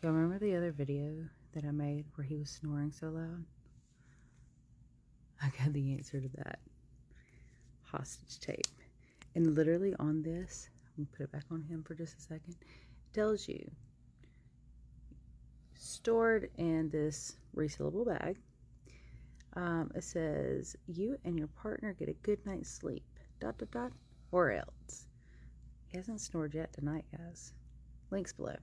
Y'all remember the other video that I made where he was snoring so loud? I got the answer to that. Hostage tape. And literally on this, I'm going to put it back on him for just a second. It tells you, stored in this resealable bag. It says, you and your partner get a good night's sleep, ... or else. He hasn't snored yet tonight, guys. Links below.